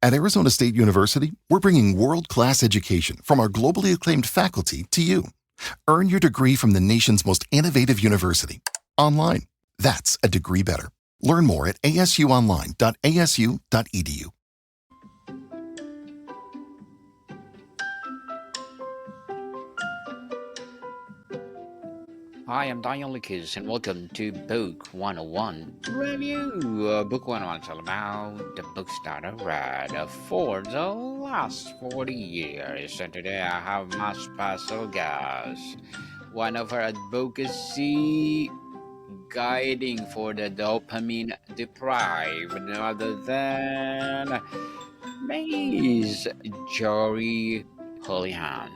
At Arizona State University, we're bringing world-class education from our globally acclaimed faculty to you. Earn your degree from the nation's most innovative university. Online. That's a degree better. Learn more at asuonline.asu.edu. Hi, I'm Daniel Lucas, and welcome to Book 101 Review. Book 101 is all about the books that I read for the last 40 years. And today I have my special guest, one of our advocacy guiding for the dopamine deprived, no other than Miss Jorie Houlihan.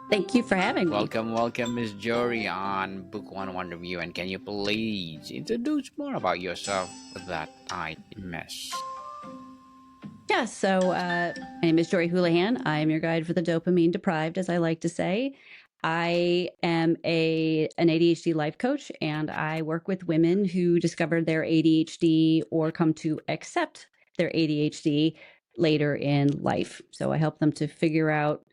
Thank you for having me. Welcome, Miss Jorie, on Book 101 Review. And can you please introduce more about yourself that I missed? Yeah, so my name is Jorie Houlihan. I am your guide for the dopamine deprived, as I like to say. I am an ADHD life coach, and I work with women who discovered their ADHD or come to accept their ADHD later in life. So I help them to figure out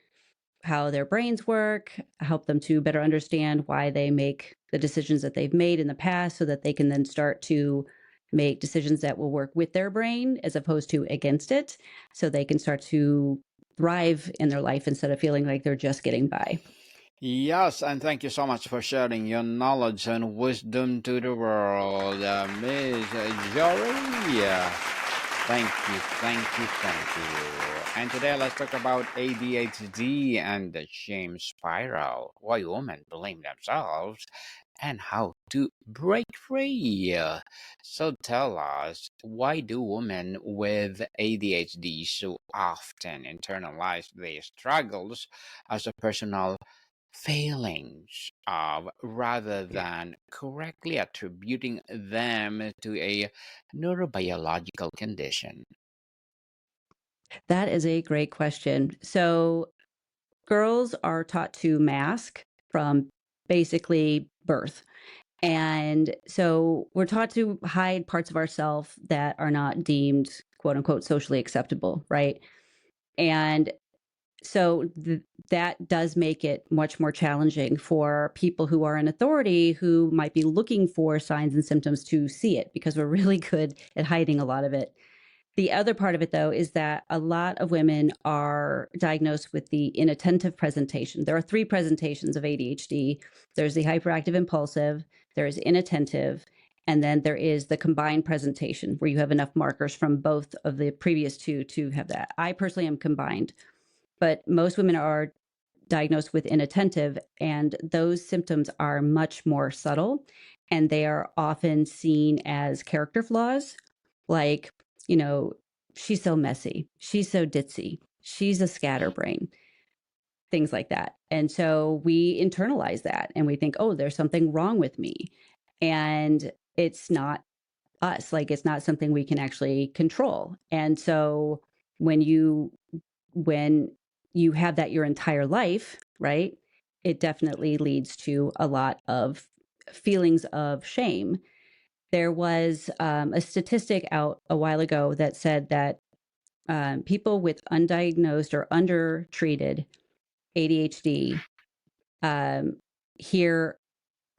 how their brains work, help them to better understand why they make the decisions that they've made in the past so that they can then start to make decisions that will work with their brain as opposed to against it, so they can start to thrive in their life instead of feeling like they're just getting by. Yes, and thank you so much for sharing your knowledge and wisdom to the world, Miss Jorie. Thank you. And today let's talk about ADHD and the shame spiral, why women blame themselves, and how to break free. So tell us, why do women with ADHD so often internalize their struggles as a personal failings rather than correctly attributing them to a neurobiological condition? That is a great question. So girls are taught to mask from basically birth. And so we're taught to hide parts of ourselves that are not deemed quote unquote socially acceptable, right? And so that does make it much more challenging for people who are in authority who might be looking for signs and symptoms to see it, because we're really good at hiding a lot of it. The other part of it, though, is that a lot of women are diagnosed with the inattentive presentation. There are three presentations of ADHD. There's the hyperactive impulsive, there is inattentive, and then there is the combined presentation where you have enough markers from both of the previous two to have that. I personally am combined, but most women are diagnosed with inattentive, and those symptoms are much more subtle, and they are often seen as character flaws, like, you know, she's so messy, she's so ditzy, she's a scatterbrain, things like that. And so we internalize that and we think, oh, there's something wrong with me. And it's not us, like it's not something we can actually control. And so when you have that your entire life, right, it definitely leads to a lot of feelings of shame. There was a statistic out a while ago that said that people with undiagnosed or undertreated ADHD hear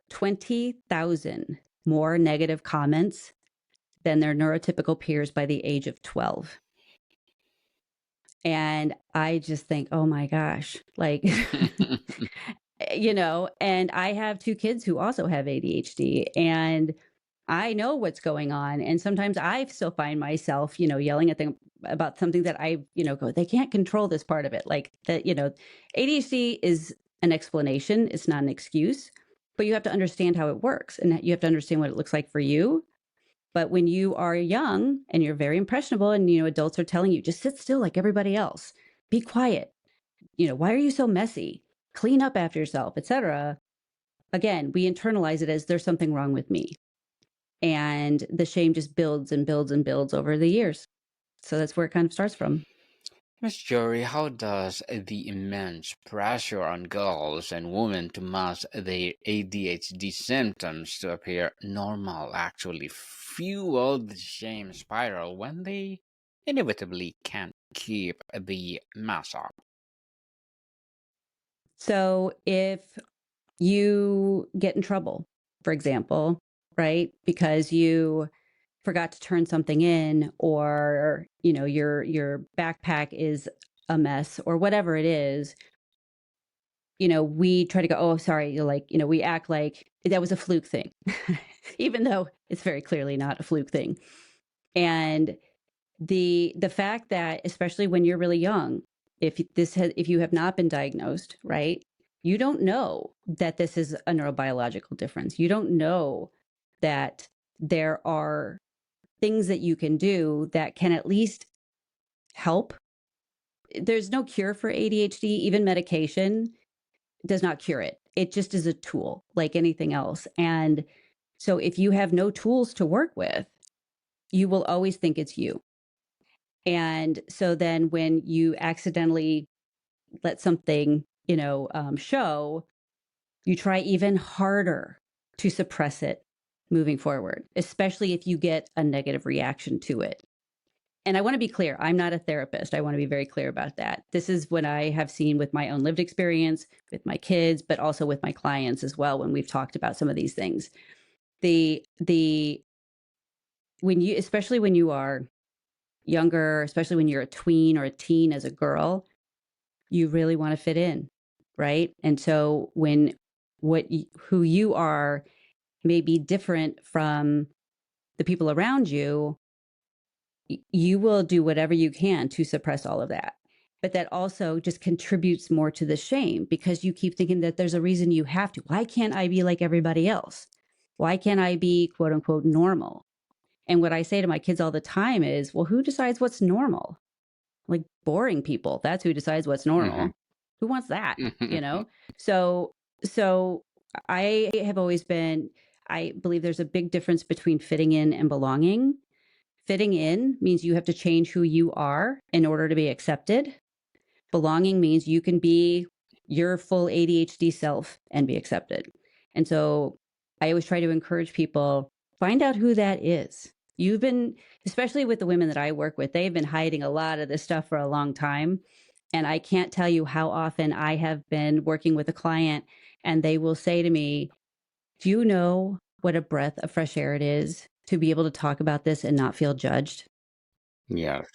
20,000 more negative comments than their neurotypical peers by the age of 12. And I just think, oh my gosh, like, and I have two kids who also have ADHD, and I know what's going on. And sometimes I still find myself, yelling at them about something that I, go, they can't control this part of it. Like that, ADHD is an explanation. It's not an excuse, but you have to understand how it works and you have to understand what it looks like for you. But when you are young and you're very impressionable and, adults are telling you, just sit still like everybody else, be quiet. Why are you so messy? Clean up after yourself, etc. Again, we internalize it as there's something wrong with me. And the shame just builds and builds and builds over the years. So that's where it kind of starts from. Miss Jory, how does the immense pressure on girls and women to mask their ADHD symptoms to appear normal actually fuel the shame spiral when they inevitably can't keep the mask up? So if you get in trouble, for example, right? Because you forgot to turn something in, or your backpack is a mess, or whatever it is, we try to go, oh, sorry, we act like that was a fluke thing, even though it's very clearly not a fluke thing. And the fact that, especially when you're really young, if you have not been diagnosed, right, you don't know that this is a neurobiological difference. You don't know that there are things that you can do that can at least help. There's no cure for ADHD. Even medication does not cure it. It just is a tool like anything else. And so if you have no tools to work with, you will always think it's you. And so then when you accidentally let something, show, you try even harder to suppress it moving forward, especially if you get a negative reaction to it. And I want to be clear, I'm not a therapist. I want to be very clear about that. This is what I have seen with my own lived experience, with my kids, but also with my clients as well when we've talked about some of these things. The especially when you are younger, especially when you're a tween or a teen as a girl, you really want to fit in, right? And so when who you are may be different from the people around you, you will do whatever you can to suppress all of that. But that also just contributes more to the shame, because you keep thinking that there's a reason you have to. Why can't I be like everybody else? Why can't I be quote unquote normal? And what I say to my kids all the time is, well, who decides what's normal? Like, boring people. That's who decides what's Mhm. normal. Who wants that? So so I have always been, I believe there's a big difference between fitting in and belonging. Fitting in means you have to change who you are in order to be accepted. Belonging means you can be your full ADHD self and be accepted. And so I always try to encourage people, find out who that is. You've been, especially with the women that I work with, they've been hiding a lot of this stuff for a long time. And I can't tell you how often I have been working with a client and they will say to me, do you know what a breath of fresh air it is to be able to talk about this and not feel judged? Yes.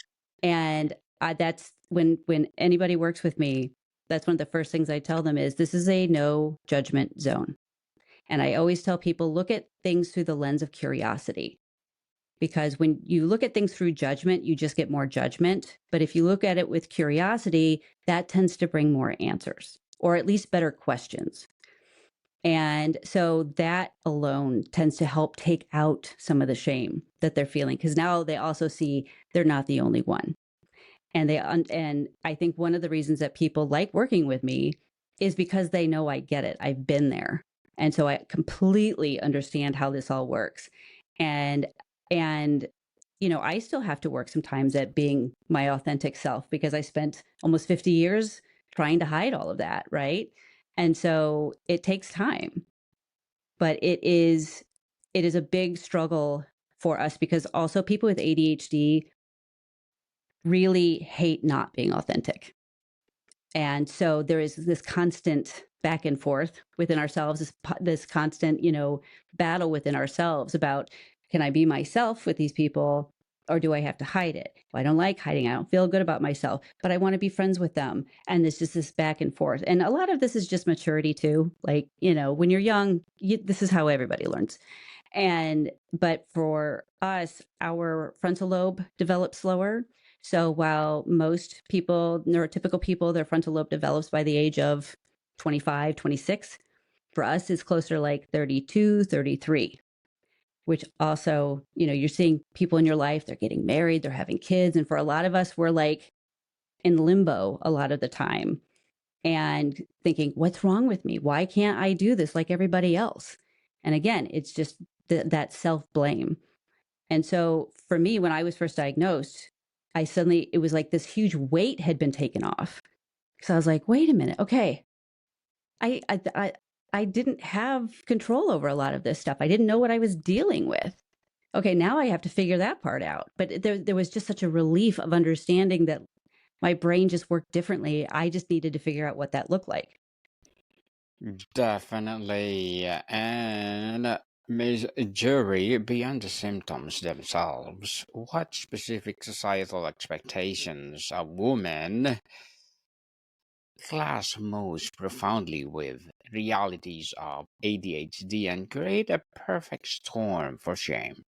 And that's when anybody works with me, that's one of the first things I tell them is this is a no judgment zone. And I always tell people, look at things through the lens of curiosity. Because when you look at things through judgment, you just get more judgment. But if you look at it with curiosity, that tends to bring more answers, or at least better questions. And so that alone tends to help take out some of the shame that they're feeling, because now they also see they're not the only one. And I think one of the reasons that people like working with me is because they know I get it. I've been there. And so I completely understand how this all works. And and I still have to work sometimes at being my authentic self, because I spent almost 50 years trying to hide all of that, right? And so it takes time. But it is a big struggle for us, because also people with ADHD really hate not being authentic. And so there is this constant back and forth within ourselves, this constant, battle within ourselves about, can I be myself with these people, or do I have to hide it? Well, I don't like hiding. I don't feel good about myself, but I want to be friends with them. And there's just this back and forth. And a lot of this is just maturity too. Like, when you're young, this is how everybody learns. But for us, our frontal lobe develops slower. So while most people, neurotypical people, their frontal lobe develops by the age of 25, 26, for us it's closer to like 32, 33, which also, you're seeing people in your life, they're getting married, they're having kids. And for a lot of us, we're like in limbo a lot of the time and thinking, what's wrong with me? Why can't I do this like everybody else? And again, it's just that self blame. And so for me, when I was first diagnosed, it was like this huge weight had been taken off. So I was like, wait a minute. Okay. I didn't have control over a lot of this stuff. I didn't know what I was dealing with. Okay, now I have to figure that part out. But there was just such a relief of understanding that my brain just worked differently. I just needed to figure out what that looked like. Definitely. And Ms. Jorie, beyond the symptoms themselves, what specific societal expectations of women clash most profoundly with realities of ADHD and create a perfect storm for shame?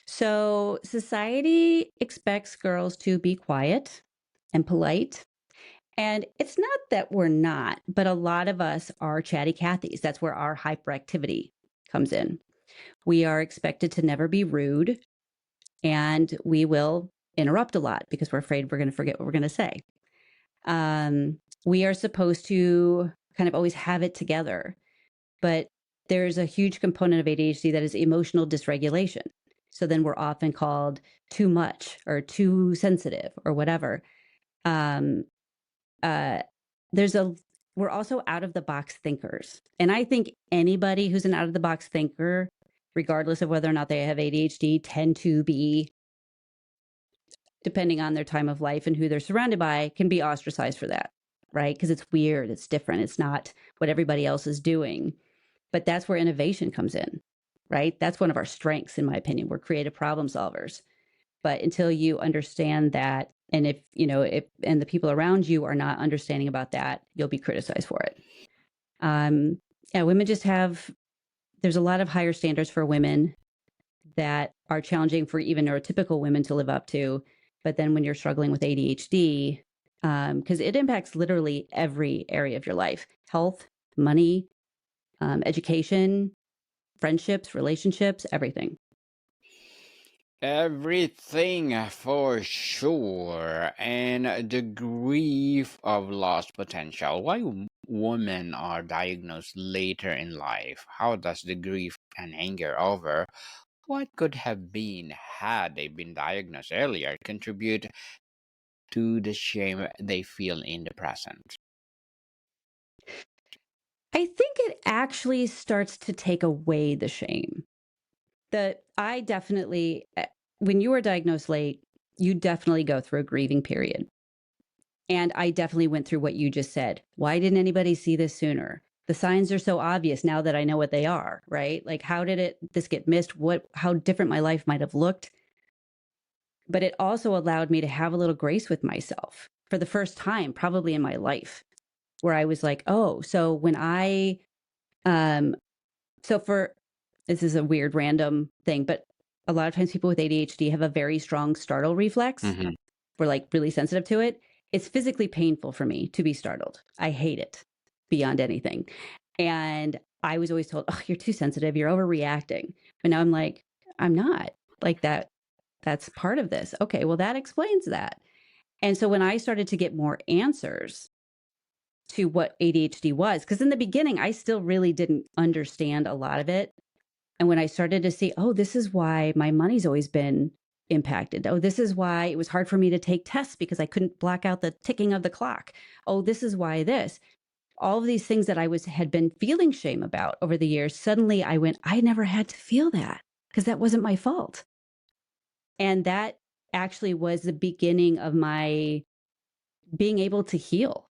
So society expects girls to be quiet and polite. And it's not that we're not, but a lot of us are chatty Cathys. That's where our hyperactivity comes in. We are expected to never be rude, and we will interrupt a lot because we're afraid we're going to forget what we're going to say. We are supposed to kind of always have it together, but there's a huge component of ADHD that is emotional dysregulation. So then we're often called too much or too sensitive or whatever. Um, uh, there's a We're also out of the box thinkers, and I think anybody who's an out of the box thinker, regardless of whether or not they have ADHD, tend to be, depending on their time of life and who they're surrounded by, can be ostracized for that, right? Because it's weird, it's different, it's not what everybody else is doing. But that's where innovation comes in, right? That's one of our strengths, in my opinion. We're creative problem solvers. But until you understand that, and if the people around you are not understanding about that, you'll be criticized for it. Yeah, women just there's a lot of higher standards for women that are challenging for even neurotypical women to live up to. But then when you're struggling with ADHD, because it impacts literally every area of your life: health, money, education, friendships, relationships, everything. Everything for sure. And the grief of lost potential. Why women are diagnosed later in life? How does the grief and anger over what could have been had they been diagnosed earlier contribute to the shame they feel in the present? I think it actually starts to take away the shame. I definitely, when you are diagnosed late, you definitely go through a grieving period. And I definitely went through what you just said. Why didn't anybody see this sooner? The signs are so obvious now that I know what they are, right? Like, how did this get missed? How different my life might have looked. But it also allowed me to have a little grace with myself for the first time, probably in my life, where I was like, oh, so when um, this is a weird random thing, but a lot of times people with ADHD have a very strong startle reflex. Mhm. We're like really sensitive to it. It's physically painful for me to be startled. I hate it beyond anything. And I was always told, oh, you're too sensitive. You're overreacting. But now I'm like, I'm not like that. That's part of this. Okay, well, that explains that. And so when I started to get more answers to what ADHD was, because in the beginning, I still really didn't understand a lot of it. And when I started to see, oh, this is why my money's always been impacted. Oh, this is why it was hard for me to take tests because I couldn't block out the ticking of the clock. Oh, this is why this. All of these things that had been feeling shame about over the years, suddenly I never had to feel that because that wasn't my fault. And that actually was the beginning of my being able to heal.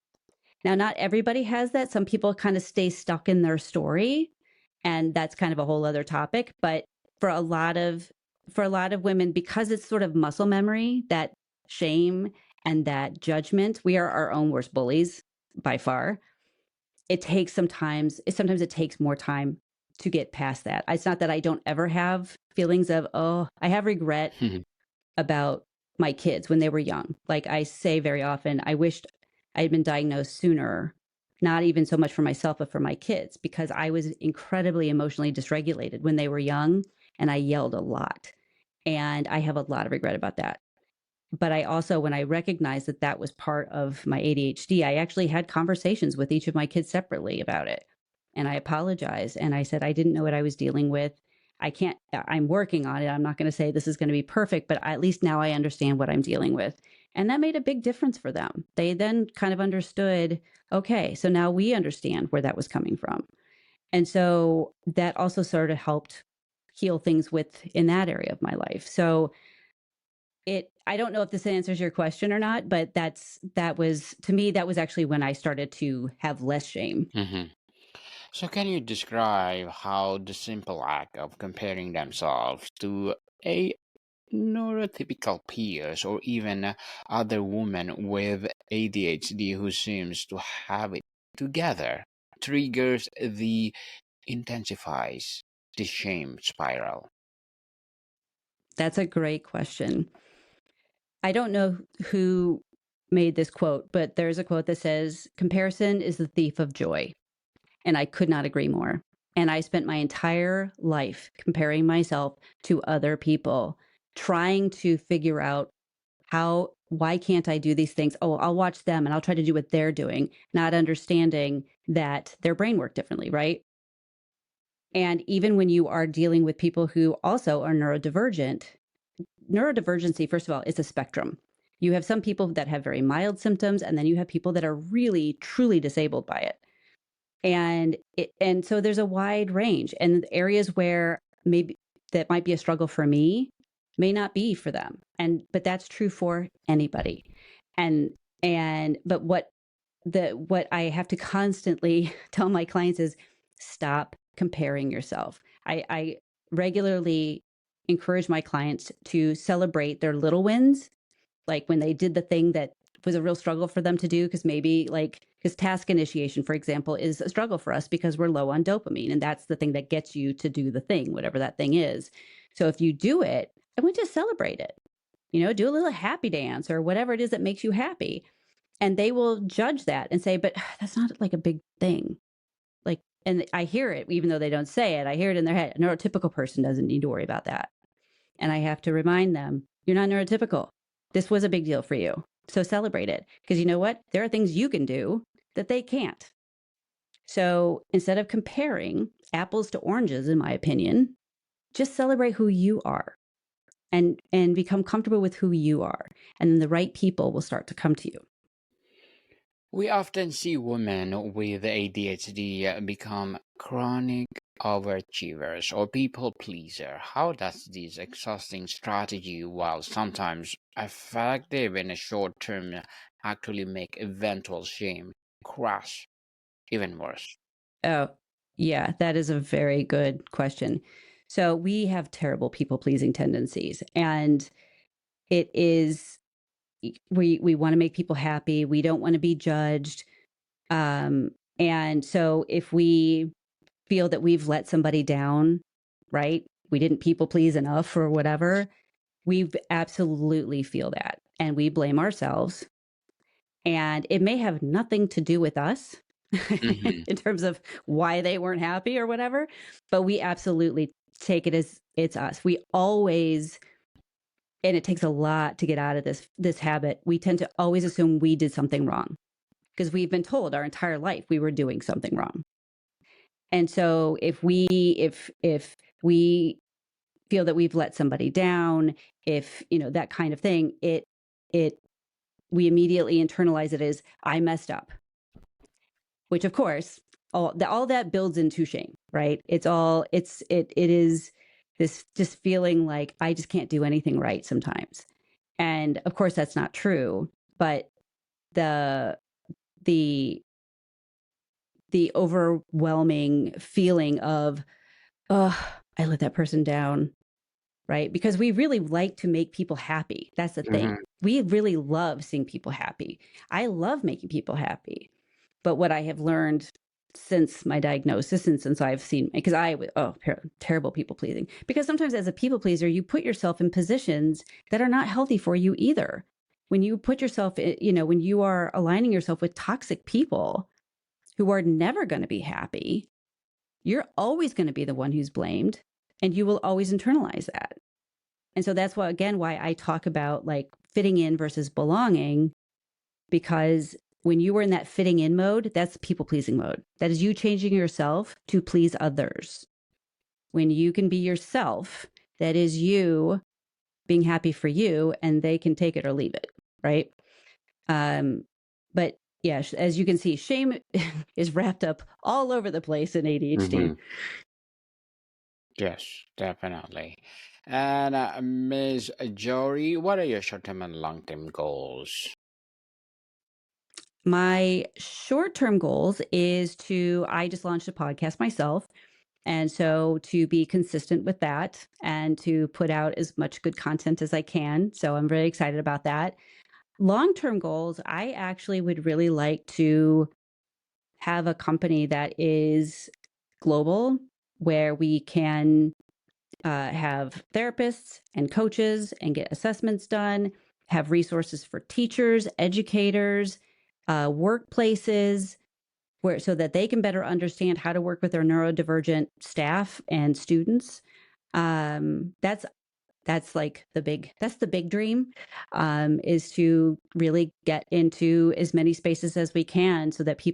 Now, not everybody has that. Some people kind of stay stuck in their story, and that's kind of a whole other topic. But for a lot of women, because it's sort of muscle memory, that shame and that judgment, we are our own worst bullies by far. Sometimes it takes more time to get past that. It's not that I don't ever have feelings of, oh, I have regret about my kids when they were young. Like I say very often, I wished I had been diagnosed sooner, not even so much for myself, but for my kids, because I was incredibly emotionally dysregulated when they were young and I yelled a lot. And I have a lot of regret about that. But I also, when I recognized that that was part of my ADHD, I actually had conversations with each of my kids separately about it. And I apologized. And I said, I didn't know what I was dealing with. I'm working on it. I'm not going to say this is going to be perfect, but at least now I understand what I'm dealing with. And that made a big difference for them. They then kind of understood, okay, so now we understand where that was coming from. And so that also sort of helped heal things in that area of my life. So I don't know if this answers your question or not, but to me, that was actually when I started to have less shame. Mm-hmm. So, can you describe how the simple act of comparing themselves to a neurotypical peers or even other women with ADHD who seems to have it together triggers the intensifies the shame spiral? That's a great question. I don't know who made this quote, but there's a quote that says, comparison is the thief of joy. And I could not agree more. And I spent my entire life comparing myself to other people, trying to figure out why can't I do these things? Oh, I'll watch them and I'll try to do what they're doing, not understanding that their brain worked differently, right? And even when you are dealing with people who also are neurodivergent, neurodivergency, first of all, is a spectrum. You have some people that have very mild symptoms, and then you have people that are really, truly disabled by it. And so there's a wide range, and areas where maybe that might be a struggle for me may not be for them. But that's true for anybody. But what I have to constantly tell my clients is stop comparing yourself. I regularly encourage my clients to celebrate their little wins, like when they did the thing that was a real struggle for them to do, because task initiation, for example, is a struggle for us because we're low on dopamine, and that's the thing that gets you to do the thing, whatever that thing is. So if you do it, I want you to celebrate it. Do a little happy dance or whatever it is that makes you happy. And they will judge that and say, but that's not like a big thing. And I hear it, even though they don't say it, I hear it in their head. A neurotypical person doesn't need to worry about that. And I have to remind them, you're not neurotypical. This was a big deal for you. So celebrate it. Because you know what? There are things you can do that they can't. So instead of comparing apples to oranges, in my opinion, just celebrate who you are and become comfortable with who you are. And then the right people will start to come to you. We often see women with ADHD become chronic overachievers or people pleaser. How does this exhausting strategy, while sometimes effective in a short term, actually make eventual shame crush even worse? Oh, yeah, that is a very good question. So we have terrible people pleasing tendencies, and it is we want to make people happy. We don't want to be judged. And so if we feel that we've let somebody down, right? We didn't people please enough or whatever, we absolutely feel that. And we blame ourselves. And it may have nothing to do with us Mm-hmm. in terms of why they weren't happy or whatever, but we absolutely take it as it's us. We always, and it takes a lot to get out of this habit. We tend to always assume we did something wrong because we've been told our entire life we were doing something wrong. And so if we feel that we've let somebody down, if that kind of thing, it we immediately internalize it as I messed up, which of course all that builds into shame, right? It is this just feeling like I just can't do anything right sometimes. And of course that's not true, but the the the overwhelming feeling of, oh, I let that person down, right? Because we really like to make people happy. That's the thing. Mm-hmm. We really love seeing people happy. I love making people happy. But what I have learned since my diagnosis and since I've seen, because terrible people pleasing. Because sometimes as a people pleaser, you put yourself in positions that are not healthy for you either. When you put yourself, when you are aligning yourself with toxic people who are never going to be happy, you're always going to be the one who's blamed, and you will always internalize that. And so that's why I talk about like fitting in versus belonging, because when you were in that fitting in mode, that's people pleasing mode. That is you changing yourself to please others. when you can be yourself, that is you being happy for you, and they can take it or leave it, right? But yeah, as you can see, shame is wrapped up all over the place in ADHD. Yes, definitely. And Ms. Jory, what are your short-term and long-term goals? My short-term goals is I just launched a podcast myself. And so to be consistent with that and to put out as much good content as I can. So I'm really excited about that. Long-term goals, I actually would really like to have a company that is global, where we can have therapists and coaches and get assessments done, have resources for teachers, educators, workplaces, so that they can better understand how to work with their neurodivergent staff and students. That's like that's the big dream, is to really get into as many spaces as we can so that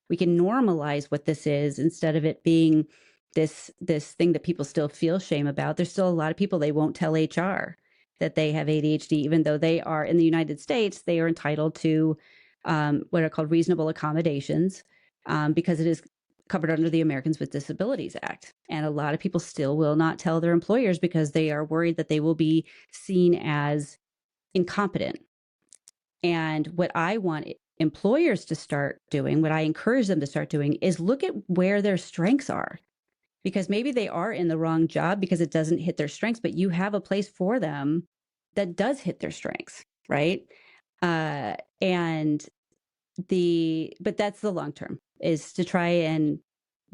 we can normalize what this is, instead of it being this thing that people still feel shame about. There's still a lot of people, they won't tell HR that they have ADHD, even though they are in the United States, they are entitled to what are called reasonable accommodations, because it is covered under the Americans with Disabilities Act. And a lot of people still will not tell their employers because they are worried that they will be seen as incompetent. And what I want employers to start doing, what I encourage them to start doing, is look at where their strengths are. Because maybe they are in the wrong job because it doesn't hit their strengths, but you have a place for them that does hit their strengths, right? But that's the long term, is to try and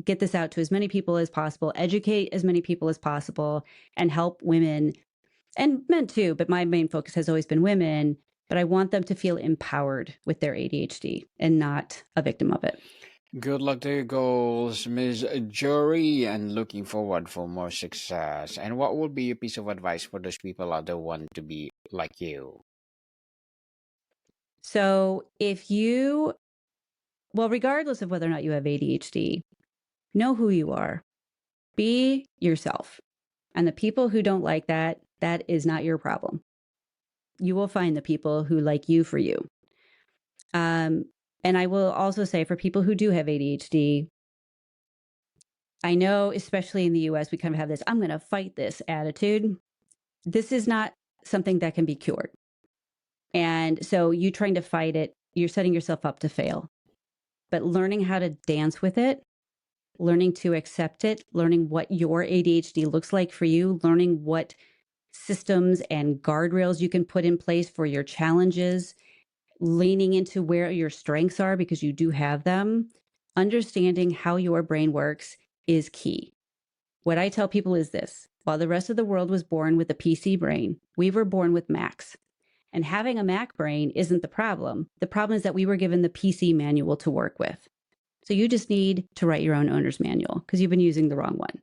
get this out to as many people as possible, educate as many people as possible, and help women and men too. But my main focus has always been women, but I want them to feel empowered with their ADHD and not a victim of it. Good luck to your goals, Ms. Jory, and looking forward for more success. And what would be your piece of advice for those people out there want to be like you? So regardless of whether or not you have ADHD, know who you are, be yourself. And the people who don't like that is not your problem. You will find the people who like you for you. And I will also say, for people who do have ADHD, I know, especially in the US, we kind of have this, I'm going to fight this attitude. This is not something that can be cured. And so you trying to fight it, you're setting yourself up to fail. But learning how to dance with it, learning to accept it, learning what your ADHD looks like for you, learning what systems and guardrails you can put in place for your challenges, leaning into where your strengths are, because you do have them, understanding how your brain works is key. What I tell people is this: while the rest of the world was born with a PC brain, we were born with Macs. And having a Mac brain isn't the problem. The problem is that we were given the PC manual to work with. So you just need to write your own owner's manual because you've been using the wrong one.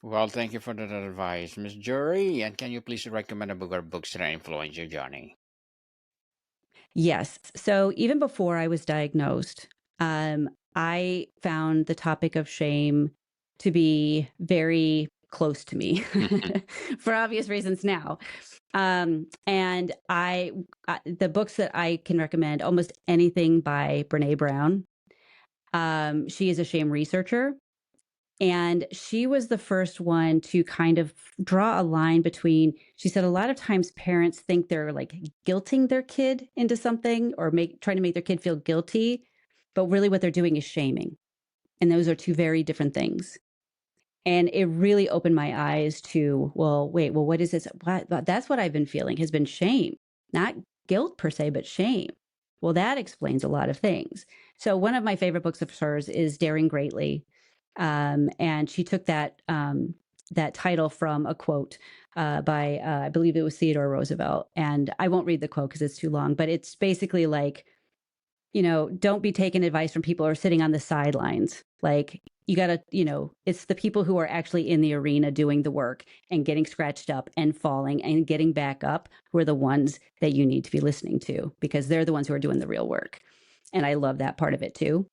Well, thank you for that advice, Ms. Jory. And can you please recommend a book or books that influenced your journey? Yes. So even before I was diagnosed, I found the topic of shame to be very close to me for obvious reasons now. And the books that I can recommend, almost anything by Brene Brown. She is a shame researcher. And she was the first one to kind of draw a line between, she said, a lot of times parents think they're like guilting their kid into something, or trying to make their kid feel guilty, but really what they're doing is shaming. And those are two very different things. And it really opened my eyes to, what is this? That's what I've been feeling, has been shame, not guilt per se, but shame. Well, that explains a lot of things. So one of my favorite books of hers is Daring Greatly. And she took that title from a quote by, I believe it was Theodore Roosevelt. And I won't read the quote because it's too long, but it's basically like, don't be taking advice from people who are sitting on the sidelines. Like, you got to, it's the people who are actually in the arena doing the work and getting scratched up and falling and getting back up, who are the ones that you need to be listening to, because they're the ones who are doing the real work. And I love that part of it too.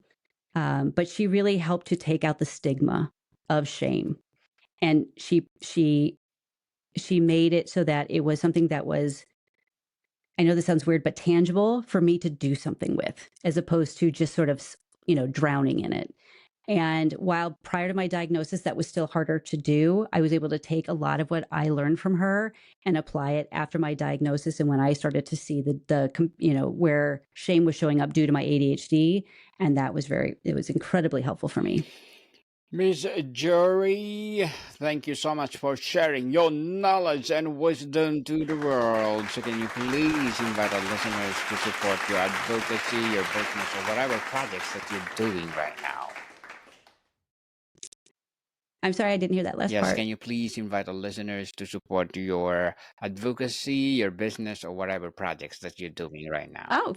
But she really helped to take out the stigma of shame. And she made it so that it was something that was, I know this sounds weird, but tangible for me to do something with, as opposed to just sort of, drowning in it. And while prior to my diagnosis, that was still harder to do, I was able to take a lot of what I learned from her and apply it after my diagnosis. And when I started to see where shame was showing up due to my ADHD, and it was incredibly helpful for me. Miss Jorie, thank you so much for sharing your knowledge and wisdom to the world. So can you please invite our listeners to support your advocacy, your business, or whatever projects that you're doing right now? I'm sorry, I didn't hear that last Yes, part. can you please invite our listeners to support your advocacy, your business, or whatever projects that you're doing right now? Oh,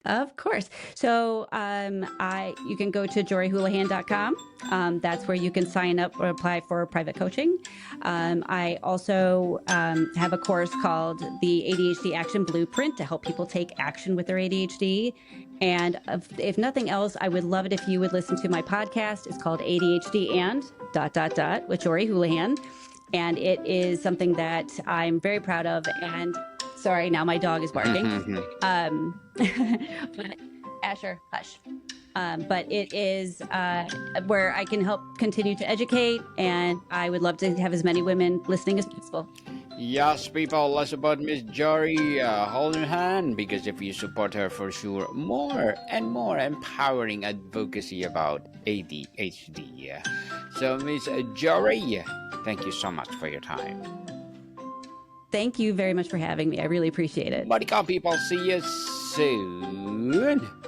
of course. So you can go to joriehoulihan.com. That's where you can sign up or apply for private coaching. I also have a course called the ADHD Action Blueprint to help people take action with their ADHD. And if nothing else, I would love it if you would listen to my podcast. It's called ADHD and ... with Jorie Houlihan. And it is something that I'm very proud of. And sorry, now my dog is barking. Asher, hush. But it is where I can help continue to educate, and I would love to have as many women listening as possible. Yes, people, let's support Miss Jorie Houlihan, because if you support her, for sure, more and more empowering advocacy about ADHD. So, Miss Jorie, thank you so much for your time. Thank you very much for having me. I really appreciate it. Body call, people. See you soon.